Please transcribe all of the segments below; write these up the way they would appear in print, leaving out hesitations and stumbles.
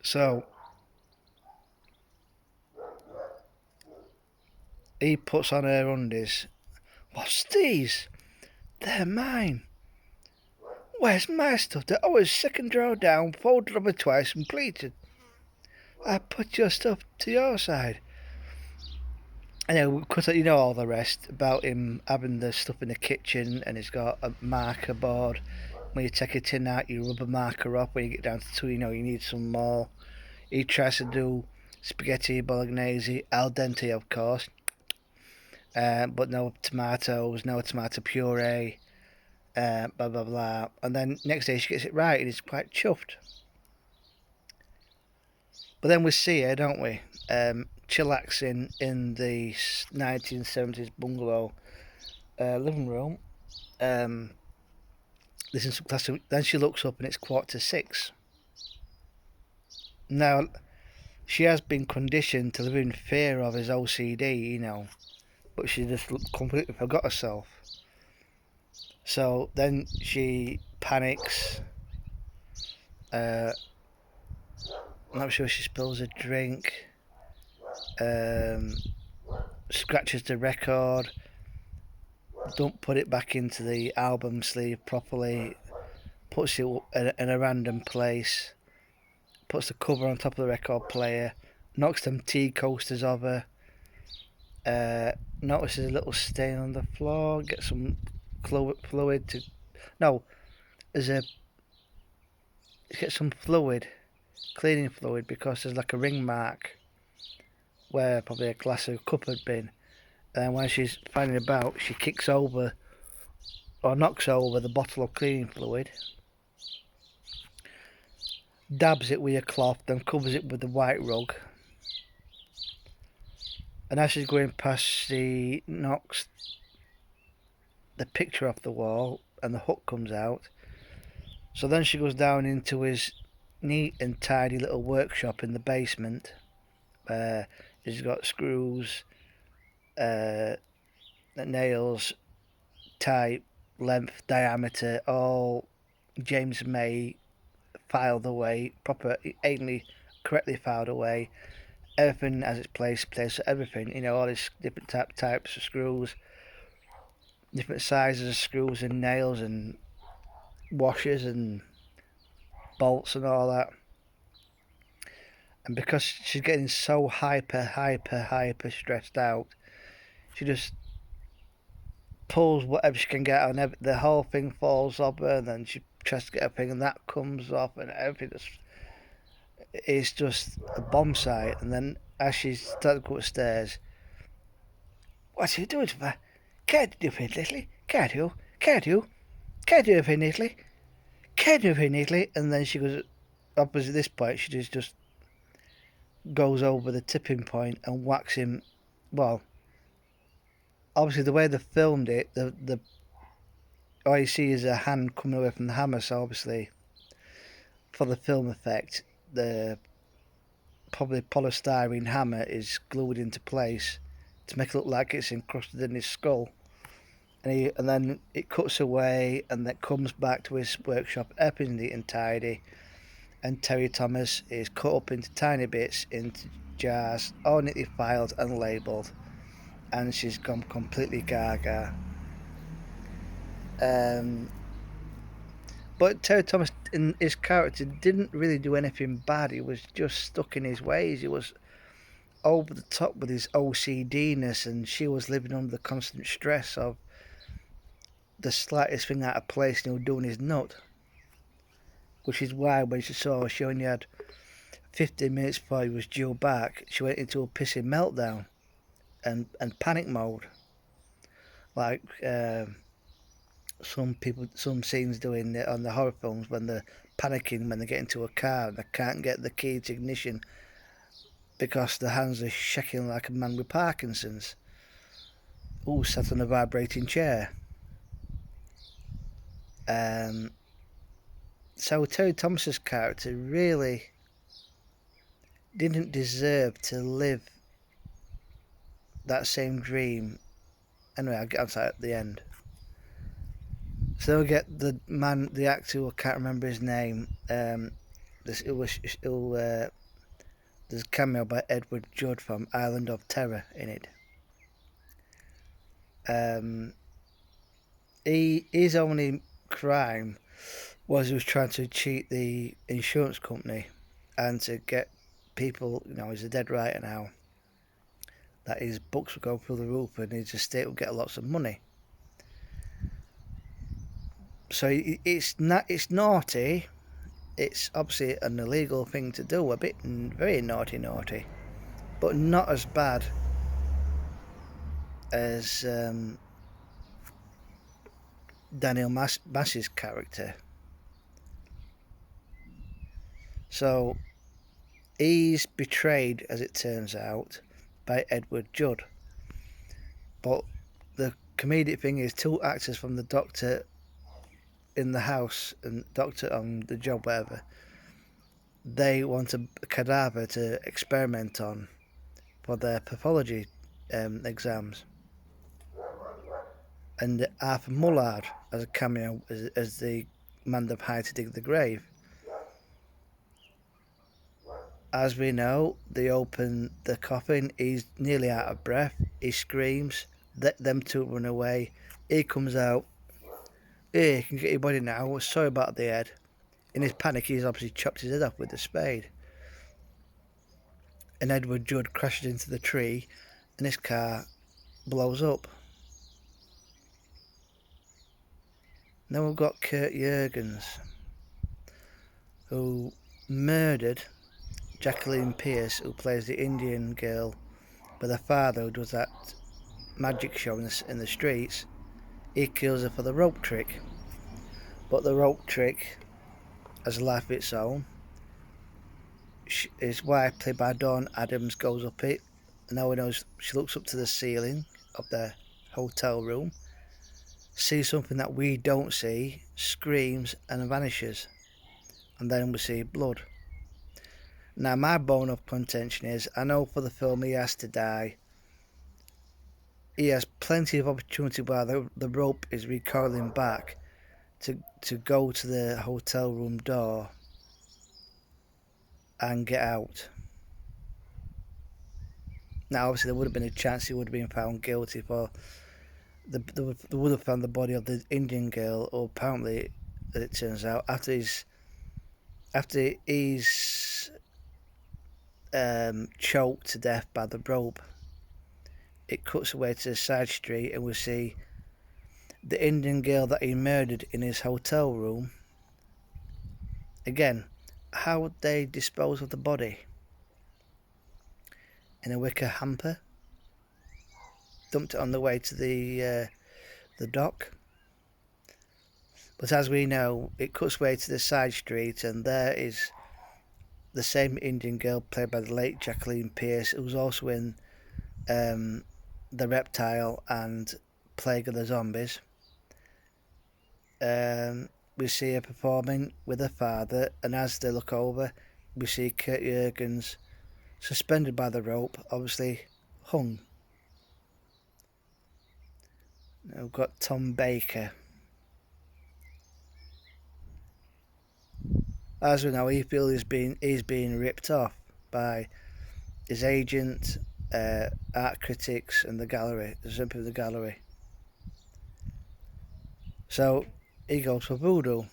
So he puts on her undies. What's these? They're mine. Where's my stuff? They're always second drawer down, folded over twice and pleated. I put your stuff to your side. I know, because you know all the rest about him having the stuff in the kitchen, and he's got a marker board. When you take a tin out, you rub a marker off. When you get down to two, you know you need some more. He tries to do spaghetti bolognese, al dente, of course, but no tomatoes, no tomato puree, blah blah blah. And then next day she gets it right, and he's quite chuffed. But then we see her, don't we? Chillaxing in the 1970s bungalow living room. Listen to some classic. Then she looks up and it's 5:45. Now, she has been conditioned to live in fear of his OCD, you know, but she just completely forgot herself. So then she panics. I'm not sure she spills a drink. Scratches the record. Don't put it back into the album sleeve properly. Puts it in a random place. Puts the cover on top of the record player. Knocks them tea coasters over. Notices a little stain on the floor. Gets some fluid to. No, there's a. Get some fluid, cleaning fluid, because there's like a ring mark where probably a glass of cup had been. And when she's finding about, she kicks over or knocks over the bottle of cleaning fluid, dabs it with a cloth, then covers it with the white rug. And as she's going past, she knocks the picture off the wall and the hook comes out. So then she goes down into his neat and tidy little workshop in the basement where he's got screws, nails, type, length, diameter, all James May filed away, proper, correctly filed away. Everything has its place, everything, you know, all these different types of screws, different sizes of screws and nails and washers and bolts and all that. And because she's getting so hyper stressed out, she just pulls whatever she can get on. The whole thing falls off her, and then she tries to get a thing, and that comes off, and everything it's just a bomb site. And then as she starts to go upstairs, what are you doing to me? Can't do it, Italy. Can't you? Can't you? Can't do it in Italy. Can't do it in Italy. And then she goes opposite this point. She just goes over the tipping point and whacks him. Well, obviously the way they filmed it, the all you see is a hand coming away from the hammer. So obviously, for the film effect, the probably polystyrene hammer is glued into place to make it look like it's encrusted in his skull. And then it cuts away, and then comes back to his workshop, everything neat and tidy. And Terry Thomas is cut up into tiny bits, into jars, all neatly filed and labelled. And she's gone completely gaga. But Terry Thomas, in his character, didn't really do anything bad. He was just stuck in his ways. He was over the top with his OCD-ness, and she was living under the constant stress of the slightest thing out of place, and he was doing his nut. Which is why when she saw she only had 15 minutes before he was due back, she went into a pissing meltdown and panic mode. Like some scenes doing on the horror films when they're panicking when they get into a car and they can't get the key to ignition because their hands are shaking like a man with Parkinson's who sat on a vibrating chair. So Terry Thomas's character really didn't deserve to live that same dream. Anyway, I'll get onto that at the end. So we get the actor who I can't remember his name. This it was it'll, there's a cameo by Edward Judd from Island of Terror in it. His only crime was he was trying to cheat the insurance company and to get people, he's a dead writer now, that his books would go through the roof and his estate would get lots of money. So it's naughty. It's obviously an illegal thing to do, a bit very naughty, but not as bad as Daniel Mass's character. So he's betrayed, as it turns out, by Edward Judd. But the comedic thing is, two actors from the Doctor in the house and Doctor on the job, whatever, they want a cadaver to experiment on for their pathology exams. And Arthur Mullard as a cameo as the man they've hired to dig the grave. As we know, they open the coffin, he's nearly out of breath, he screams, them two run away, he comes out, hey, you can get your body now, sorry about the head. In his panic, he's obviously chopped his head off with a spade. And Edward Judd crashes into the tree and his car blows up. Then we've got Kurt Jurgens, who murdered Jacqueline Pearce, who plays the Indian girl, with her father who does that magic show in the streets. He kills her for the rope trick, but the rope trick has a life of its own. His wife, played by Dawn Adams, goes up it, and now we know she looks up to the ceiling of the hotel room, sees something that we don't see, screams and vanishes, and then we see blood. Now, my bone of contention is, I know for the film he has to die. He has plenty of opportunity while the rope is recoiling back to go to the hotel room door and get out. Now, obviously, there would have been a chance he would have been found guilty for they would have found the body of the Indian girl, or apparently, as it turns out, after he's choked to death by the rope, it cuts away to the side street and we see the Indian girl that he murdered in his hotel room. Again, how would they dispose of the body? In a wicker hamper? Dumped it on the way to the dock? But as we know, it cuts away to the side street and there is the same Indian girl played by the late Jacqueline Pearce, who was also in The Reptile and Plague of the Zombies. We see her performing with her father, and as they look over, we see Kurt Jurgens suspended by the rope, obviously hung. Now we've got Tom Baker. As we know, he feels he's being ripped off by his agent, art critics, and the gallery, some people in the gallery. So he goes for voodoo.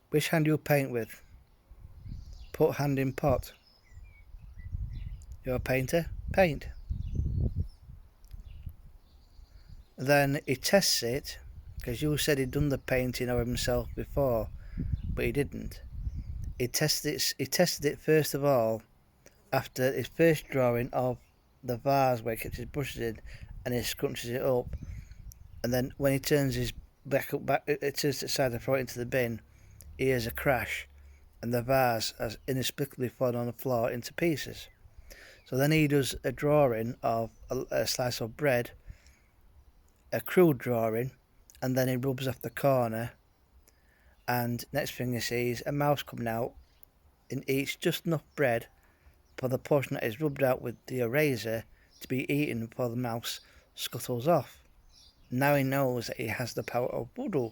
Which hand do you paint with? Put hand in pot. You're a painter? Paint. Then he tests it, because you said he'd done the painting of himself before, but he didn't. He tested it first of all after his first drawing of the vase where he kept his brushes in, and he scrunches it up, and then when he turns his back, it turns to the side to throw it into the bin, he hears a crash, and the vase has inexplicably fallen on the floor into pieces. So then he does a drawing of a slice of bread, a crude drawing, and then he rubs off the corner, and next thing he sees, a mouse coming out and eats just enough bread for the portion that is rubbed out with the eraser to be eaten before the mouse scuttles off. Now he knows that he has the power of voodoo.